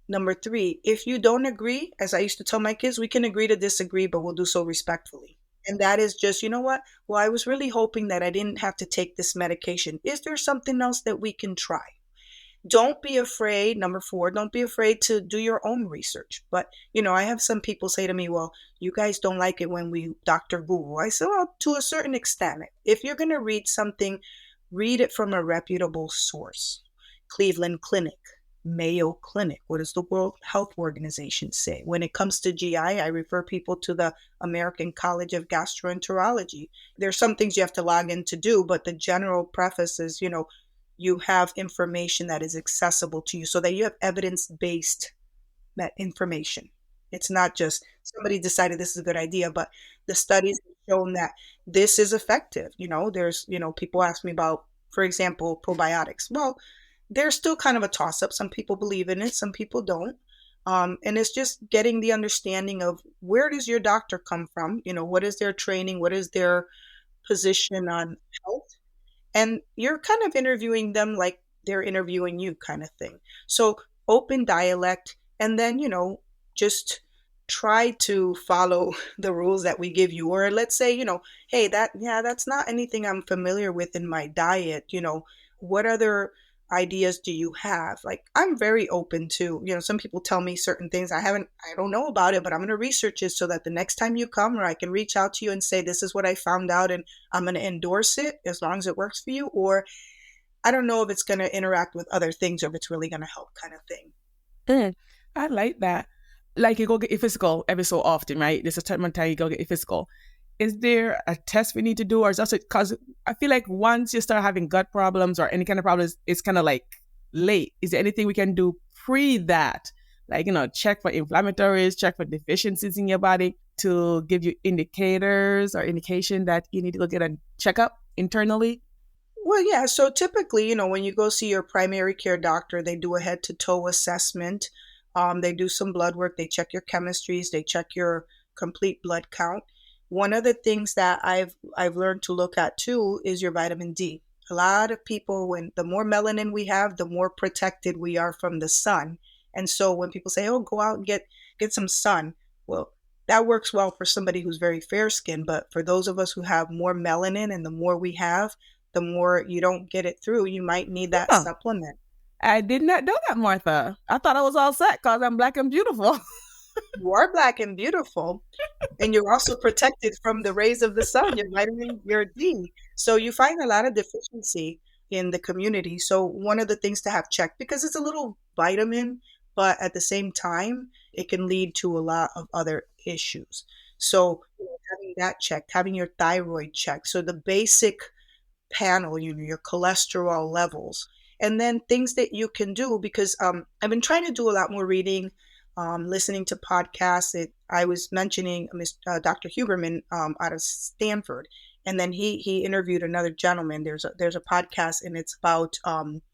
Number three, if you don't agree, as I used to tell my kids, we can agree to disagree, but we'll do so respectfully. And that is just, you know what? Well, I was really hoping that I didn't have to take this medication. Is there something else that we can try? Don't be afraid. Number four, don't be afraid to do your own research. But, I have some people say to me, well, you guys don't like it when we Dr. Google. I said, well, to a certain extent, if you're going to read something, read it from a reputable source. Cleveland Clinic, Mayo Clinic. What does the World Health Organization say? When it comes to GI, I refer people to the American College of Gastroenterology. There's some things you have to log in to do, but the general preface is, you have information that is accessible to you so that you have evidence-based information. It's not just somebody decided this is a good idea, but the studies have shown that this is effective. There's, people ask me about, for example, probiotics. Well, they're still kind of a toss-up. Some people believe in it, some people don't. And it's just getting the understanding of where does your doctor come from? What is their training? What is their position on health? And you're kind of interviewing them like they're interviewing you, kind of thing. So open dialect, and then, just try to follow the rules that we give you. Or let's say, hey, that's not anything I'm familiar with in my diet. What other ideas do you have? Like, I'm very open to, some people tell me certain things I don't know about it, but I'm going to research it so that the next time you come, or I can reach out to you and say, this is what I found out and I'm going to endorse it as long as it works for you. Or I don't know if it's going to interact with other things or if it's really going to help, kind of thing. I like that. Like, you go get your physical every so often, right? There's a time you go get your physical. Is there a test we need to do, or is that because I feel like once you start having gut problems or any kind of problems, it's kind of like late. Is there anything we can do pre that? Like, check for inflammatories, check for deficiencies in your body to give you indicators or indication that you need to go get a checkup internally? Well, yeah. So typically, when you go see your primary care doctor, they do a head to toe assessment. They do some blood work. They check your chemistries. They check your complete blood count. One of the things that I've learned to look at too is your vitamin D. A lot of people, when the more melanin we have, the more protected we are from the sun. And so when people say, "Oh, go out and get some sun," well, that works well for somebody who's very fair skinned. But for those of us who have more melanin, and the more we have, the more you don't get it through, you might need that Huh. supplement. I did not know that, Martha. I thought I was all set because I'm black and beautiful. You are black and beautiful, and you're also protected from the rays of the sun, your vitamin, your D. So you find a lot of deficiency in the community. So one of the things to have checked, because it's a little vitamin, but at the same time, it can lead to a lot of other issues. So having that checked, having your thyroid checked. So the basic panel, your cholesterol levels, and then things that you can do, because I've been trying to do a lot more reading, listening to podcasts. I was mentioning Dr. Huberman out of Stanford, and then he interviewed another gentleman. There's a podcast, and it's about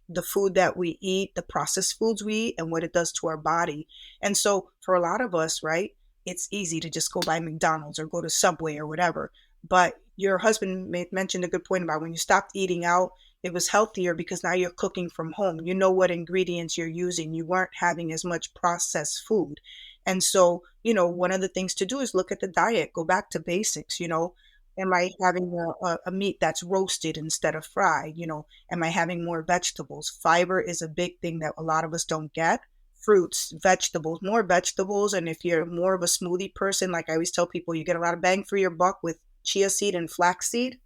the food that we eat, the processed foods we eat, and what it does to our body. And so for a lot of us, right, it's easy to just go buy McDonald's or go to Subway or whatever. But your husband mentioned a good point about when you stopped eating out, it was healthier because now you're cooking from home. You know what ingredients you're using. You weren't having as much processed food. And so, one of the things to do is look at the diet, go back to basics. Am I having a meat that's roasted instead of fried? Am I having more vegetables? Fiber is a big thing that a lot of us don't get. Fruits, vegetables, more vegetables. And if you're more of a smoothie person, like I always tell people, you get a lot of bang for your buck with chia seed and flax seed.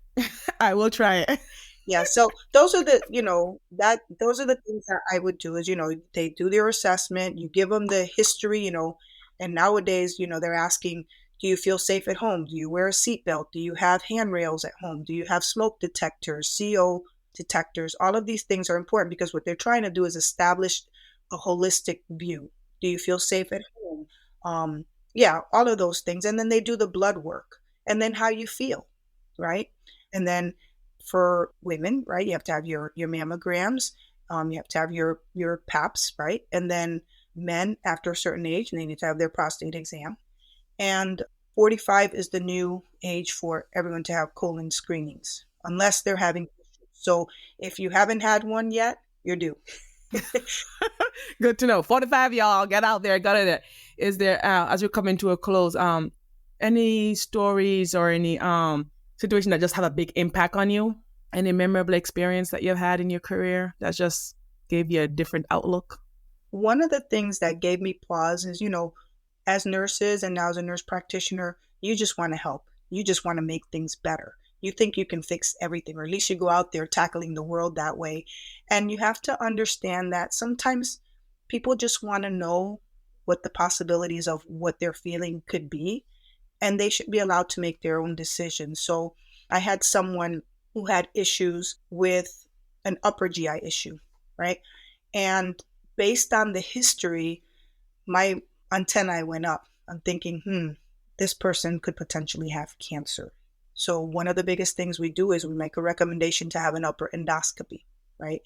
I will try it. Yeah, so those are those are the things that I would do is, they do their assessment, you give them the history, and nowadays, they're asking, do you feel safe at home? Do you wear a seatbelt? Do you have handrails at home? Do you have smoke detectors, CO detectors? All of these things are important because what they're trying to do is establish a holistic view. Do you feel safe at home? Yeah, all of those things. And then they do the blood work and then how you feel. right? And then for women, right, you have to have your mammograms. You have to have your PAPs, right? And then men after a certain age, they need to have their prostate exam. And 45 is the new age for everyone to have colon screenings, unless they're having issues. So if you haven't had one yet, you're due. Good to know. 45, y'all, get out there, got it. Is there, as we come into a close, any stories or any situation that just have a big impact on you? Any memorable experience that you've had in your career that just gave you a different outlook? One of the things that gave me pause is, as nurses and now as a nurse practitioner, you just want to help. You just want to make things better. You think you can fix everything, or at least you go out there tackling the world that way. And you have to understand that sometimes people just want to know what the possibilities of what they're feeling could be, and they should be allowed to make their own decisions. So I had someone who had issues with an upper GI issue, right? And based on the history, my antennae went up. I'm thinking, this person could potentially have cancer. So one of the biggest things we do is we make a recommendation to have an upper endoscopy, right?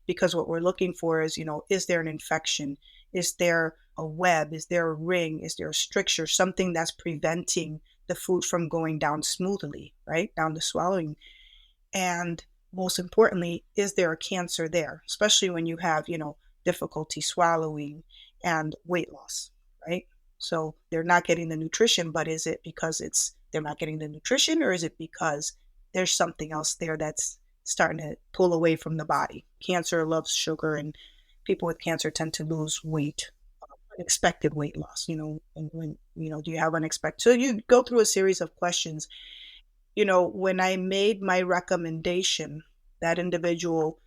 Because what we're looking for is, is there an infection? Is there a web? Is there a ring? Is there a stricture? Something that's preventing the food from going down smoothly, right? Down the swallowing. And most importantly, is there a cancer there? Especially when you have, difficulty swallowing and weight loss, right? So they're not getting the nutrition, but is it because they're not getting the nutrition, or is it because there's something else there that's starting to pull away from the body? Cancer loves sugar, and people with cancer tend to lose weight, unexpected weight loss, and when, do you have unexpected? So you go through a series of questions. When I made my recommendation, that individual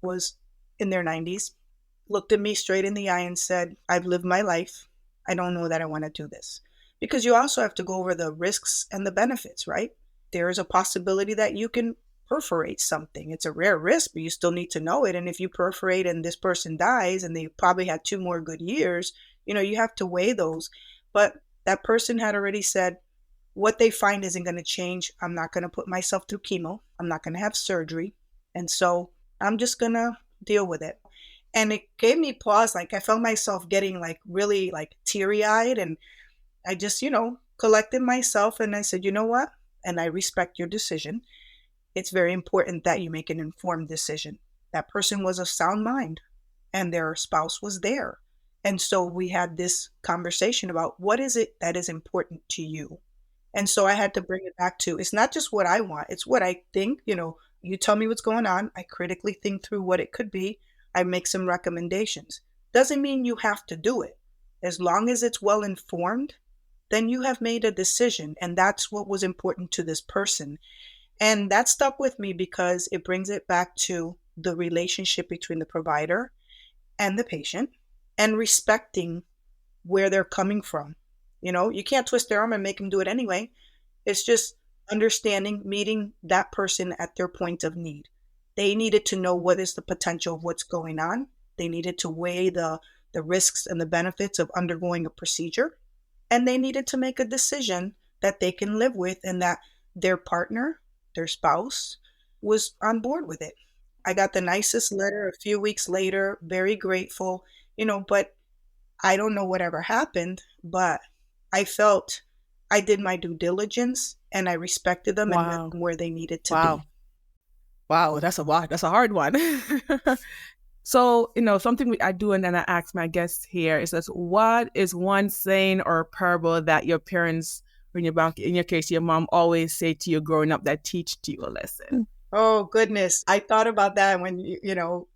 was in their 90s, looked at me straight in the eye and said, I've lived my life. I don't know that I want to do this. Because you also have to go over the risks and the benefits, right? There is a possibility that you can perforate something. It's a rare risk, but you still need to know it. And if you perforate and this person dies and they probably had 2 more good years, you have to weigh those. But that person had already said, what they find isn't going to change. I'm not going to put myself through chemo. I'm not going to have surgery. And so I'm just going to deal with it. And it gave me pause. Like I felt myself getting really teary-eyed, and I just, collected myself and I said, you know what? And I respect your decision. It's very important that you make an informed decision. That person was of sound mind and their spouse was there. And so we had this conversation about what is it that is important to you? And so I had to bring it back to, it's not just what I want, it's what I think. You tell me what's going on. I critically think through what it could be. I make some recommendations. Doesn't mean you have to do it. As long as it's well informed, then you have made a decision. And that's what was important to this person. And that stuck with me because it brings it back to the relationship between the provider and the patient, and respecting where they're coming from. You can't twist their arm and make them do it anyway. It's just understanding, meeting that person at their point of need. They needed to know what is the potential of what's going on. They needed to weigh the risks and the benefits of undergoing a procedure. And they needed to make a decision that they can live with, and that their partner, their spouse, was on board with it. I got the nicest letter a few weeks later, very grateful, but I don't know whatever happened, but I felt I did my due diligence and I respected them and met them where they needed to be. Wow, that's a hard one. So, something I do and then I ask my guests here is this: what is one saying or parable that your parents, or in your case, your mom, always say to you growing up that teached you a lesson? Oh, goodness. I thought about that when,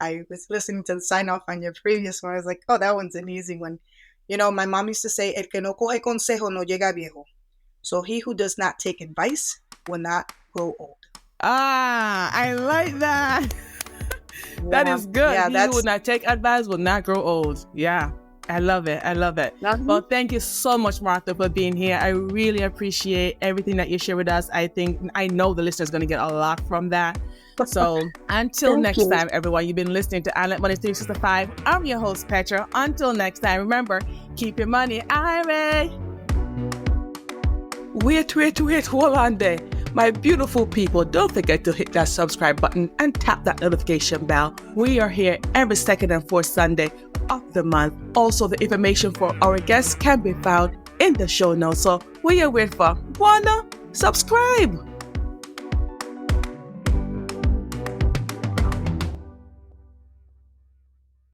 I was listening to the sign off on your previous one. I was like, oh, that one's an easy one. My mom used to say, el que no coge consejo no llega viejo. So he who does not take advice will not grow old. Ah, I like that. Yeah. That is good. Yeah, he who would not take advice will not grow old. Yeah, I love it. Mm-hmm. Well, thank you so much, Martha, for being here. I really appreciate everything that you share with us. I know the listeners going to get a lot from that. So until next time, everyone, you've been listening to Island Money 365. I'm your host, Petra. Until next time, remember, keep your money IRA. Wait, hold on there. My beautiful people, don't forget to hit that subscribe button and tap that notification bell. We are here every second and fourth Sunday of the month. Also, the information for our guests can be found in the show notes. So what are you waiting for? Wanna subscribe?